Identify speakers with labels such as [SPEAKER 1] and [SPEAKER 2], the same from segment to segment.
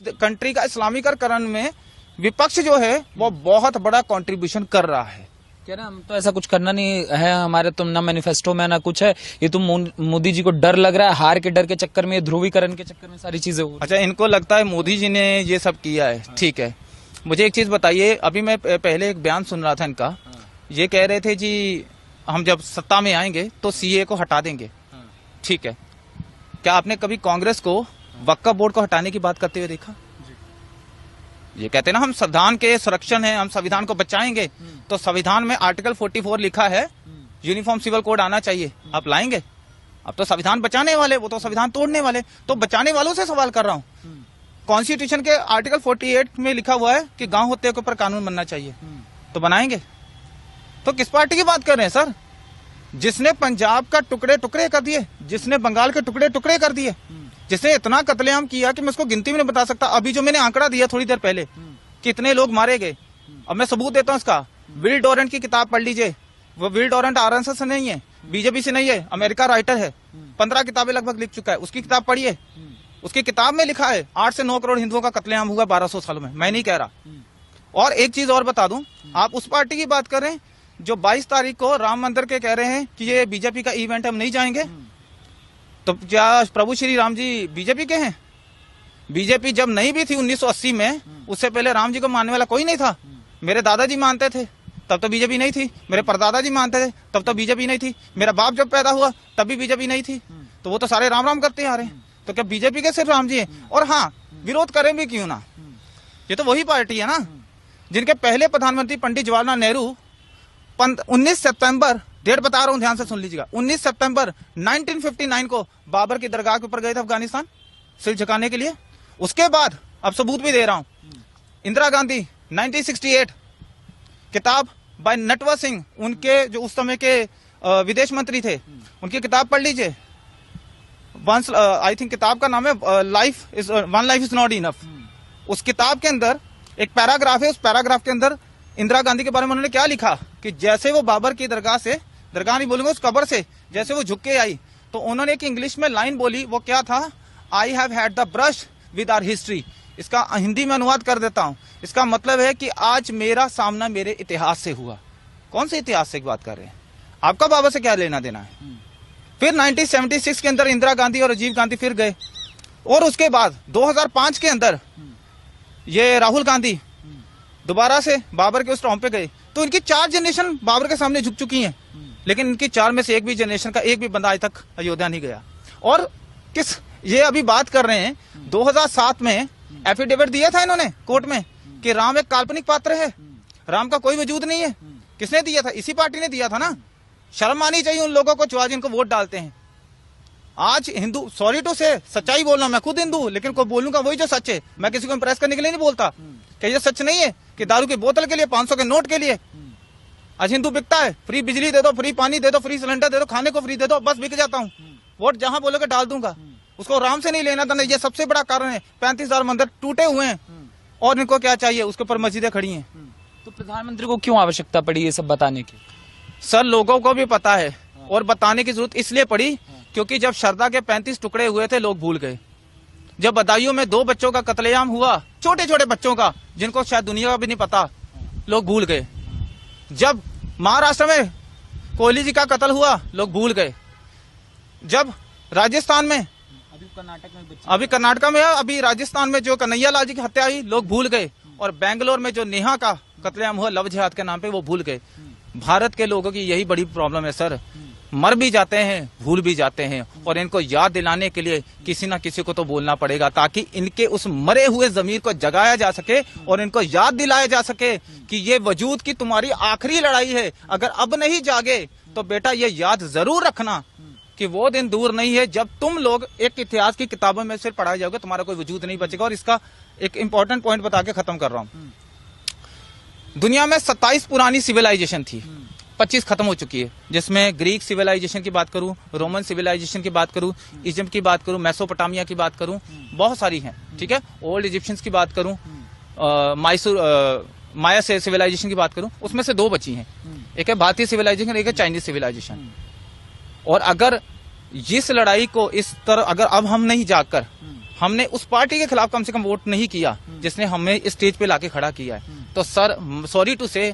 [SPEAKER 1] Country का इस्लामीकरण में विपक्ष जो है वो बहुत बड़ा कंट्रीब्यूशन कर रहा है।
[SPEAKER 2] कह रहे हम तो ऐसा कुछ करना नहीं है हमारे, तो ना मैनिफेस्टो में ना कुछ है, ये तो मोदी जी को डर लग रहा है, हार के डर के चक्कर में, ध्रुवीकरण के चक्कर में सारी चीजें हो।
[SPEAKER 1] अच्छा, इनको लगता है मोदी जी ने ये सब किया है, ठीक है। मुझे एक चीज बताइए, अभी मैं पहले एक बयान सुन रहा था इनका, ये कह रहे थे जी हम जब सत्ता में आएंगे तो सीए को हटा देंगे, ठीक है। क्या आपने कभी कांग्रेस को वक्फ बोर्ड को हटाने की बात करते हुए देखा? ये कहते हैं ना हम संविधान के संरक्षण है, हम संविधान को बचाएंगे, तो संविधान में आर्टिकल 44 लिखा है यूनिफॉर्म सिविल कोड आना चाहिए, आप लाएंगे? अब तो संविधान बचाने वाले, वो तो संविधान तोड़ने वाले। तो बचाने वालों से सवाल कर रहा हूँ। कॉन्स्टिट्यूशन के आर्टिकल 48 में लिखा हुआ है कि गांव होते के ऊपर कानून बनना चाहिए, तो बनाएंगे? तो किस पार्टी की बात कर रहे हैं सर? जिसने पंजाब का टुकड़े टुकड़े कर दिए, जिसने बंगाल के टुकड़े टुकड़े कर दिए, जिसने इतना कत्लेआम किया कि मैं उसको गिनती में नहीं बता सकता। अभी जो मैंने आंकड़ा दिया थोड़ी देर पहले, कितने लोग मारे गए, अब मैं सबूत देता हूँ इसका। विल डोरेंट की किताब पढ़ लीजिए। वो विल डोरेंट आरएसएस से नहीं है, बीजेपी से नहीं है, अमेरिका राइटर है, 15 किताबें लगभग लिख चुका है। उसकी किताब पढ़िए, उसकी किताब में लिखा है 8 से 9 करोड़ हिंदुओं का कत्लेआम हुआ 1200 सालों में। मैं नहीं कह रहा। और एक चीज और बता दूं, आप उस पार्टी की बात कर रहे हैं जो 22 तारीख को राम मंदिर के कह रहे हैं कि ये बीजेपी का इवेंट, हम नहीं जाएंगे। तो क्या प्रभु श्री राम जी बीजेपी के हैं? बीजेपी जब नहीं भी थी 1980 में, उससे पहले राम जी को मानने वाला कोई नहीं था। मेरे दादाजी मानते थे, तब तो बीजेपी नहीं थी। मेरे परदादा जी मानते थे, तब तो बीजेपी नहीं थी। मेरा बाप जब पैदा हुआ तब भी बीजेपी नहीं थी। तो वो तो सारे राम राम करते आ रहे हैं। तो क्या बीजेपी के सिर्फ राम जी है? और हाँ, विरोध करें भी क्यों ना, ये तो वही पार्टी है ना जिनके पहले प्रधानमंत्री पंडित जवाहरलाल नेहरू 19 सितंबर, डेट बता रहा हूं, ध्यान से सुन लीजिएगा, 19 सितंबर 1959 को बाबर की दरगाह के ऊपर गए थे अफगानिस्तान सिर झुकाने के लिए। उसके बाद अब सबूत भी दे रहा हूं, इंदिरा गांधी 1968 किताब बाय नटवर सिंह, उनके जो उस समय के विदेश मंत्री थे, उनकी किताब पढ़ लीजिए। आई थिंक किताब का नाम है one life is not enough. उस किताब के अंदर एक पैराग्राफ है, उस पैराग्राफ के अंदर इंदिरा गांधी के बारे में उन्होंने क्या लिखा कि जैसे वो बाबर की दरगाह से, दरगाह नहीं बोलूंगा, उस कब्र से जैसे वो झुक के आई, तो उन्होंने एक इंग्लिश में लाइन बोली, वो क्या था? I have had the brush with our history. इसका हिंदी में अनुवाद कर देता हूं। इसका मतलब है कि आज मेरा सामना मेरे इतिहास से हुआ। कौन से इतिहास से बात कर रहे हैं? आपका बाबा से क्या लेना देना है? फिर 1976 के अंदर इंदिरा गांधी और राजीव गांधी फिर गए, और उसके बाद 2005 के अंदर ये राहुल गांधी दोबारा से बाबर के उस टॉम पे गए। तो इनकी 4 जनरेशन बाबर के सामने झुक चुकी हैं, लेकिन इनकी 4 में से एक भी जनरेशन का एक भी बंदा आज तक अयोध्या नहीं गया। और किस ये अभी बात कर रहे हैं, 2007 में एफिडेविट दिया था इन्होंने कोर्ट में कि राम एक काल्पनिक पात्र है, राम का कोई वजूद नहीं है। किसने दिया था? इसी पार्टी ने दिया था ना। शर्म आनी चाहिए उन लोगों को जो आज इनको वोट डालते हैं। आज हिंदू, सॉरी टू से, सच्चाई बोलना, मैं खुद हिंदू, लेकिन को बोलूंगा वही जो सच है। मैं किसी को इंप्रेस करने के लिए नहीं बोलता। क्या ये सच नहीं है कि दारू की बोतल के लिए, 500 के नोट के लिए आज हिंदू बिकता है? फ्री बिजली दे दो, फ्री पानी दे दो, फ्री सिलेंडर दे दो, खाने को फ्री दे दो, बस बिक जाता हूँ। वोट जहां बोलोगे डाल दूंगा। उसको राम से नहीं लेना था। ये सबसे बड़ा कारण है। 35,000 मंदिर टूटे हुए हैं और इनको क्या चाहिए? उसके ऊपर मस्जिदें खड़ी हैं।
[SPEAKER 2] तो प्रधानमंत्री को क्यों आवश्यकता पड़ी ये सब बताने की?
[SPEAKER 1] सर, लोगों को भी पता है, और बताने की जरूरत इसलिए पड़ी क्योंकि जब श्रद्धा के 35 टुकड़े हुए थे, लोग भूल गए। जब बदायूं में 2 बच्चों का कत्लेआम हुआ, छोटे छोटे बच्चों का, जिनको शायद दुनिया का भी नहीं पता, लोग भूल गए। जब महाराष्ट्र में कोहली जी का कत्ल हुआ, लोग भूल गए। जब राजस्थान में, अभी कर्नाटक में, अभी राजस्थान में जो कन्हैया लाल जी की हत्या हुई, लोग भूल गए। और बेंगलोर में जो नेहा का कत्लेआम हुआ लव जिहाद के नाम पे, वो भूल गए। भारत के लोगों की यही बड़ी प्रॉब्लम है सर, मर भी जाते हैं, भूल भी जाते हैं। और इनको याद दिलाने के लिए किसी ना किसी को तो बोलना पड़ेगा, ताकि इनके उस मरे हुए जमीर को जगाया जा सके और इनको याद दिलाया जा सके कि ये वजूद की तुम्हारी आखिरी लड़ाई है। अगर अब नहीं जागे तो बेटा ये याद जरूर रखना कि वो दिन दूर नहीं है जब तुम लोग एक इतिहास की किताबों में से पढ़ाए जाओगे, तुम्हारा कोई वजूद नहीं बचेगा। और इसका एक इंपॉर्टेंट पॉइंट बता के खत्म कर रहा हूं। दुनिया में 27 पुरानी सिविलाइजेशन थी, 25 खत्म हो चुकी है, जिसमें ग्रीक सिविलाइजेशन की बात करूं, रोमन सिविलाइजेशन की बात करूं, इजिप्ट की बात करूं, मेसोपोटामिया की बात करूं, बहुत सारी हैं, ठीक है। ओल्ड इजिप्शियंस की बात करूं, माया सिविलाइजेशन की बात करूं, उसमें से 2 बची हैं। एक है भारतीय सिविलाइजेशन, एक है चाइनीज सिविलाइजेशन। और अगर इस लड़ाई को इस तरह अगर अब हम नहीं जाकर हमने उस पार्टी के खिलाफ कम से कम वोट नहीं किया जिसने हमें इस स्टेज पे लाके खड़ा किया है। तो सर सॉरी टू से,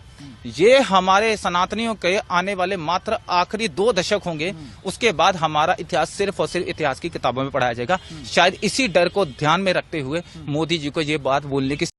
[SPEAKER 1] ये हमारे सनातनियों के आने वाले मात्र आखिरी 2 दशक होंगे, उसके बाद हमारा इतिहास सिर्फ और सिर्फ इतिहास की किताबों में पढ़ाया जाएगा। शायद इसी डर को ध्यान में रखते हुए मोदी जी को ये बात बोलने की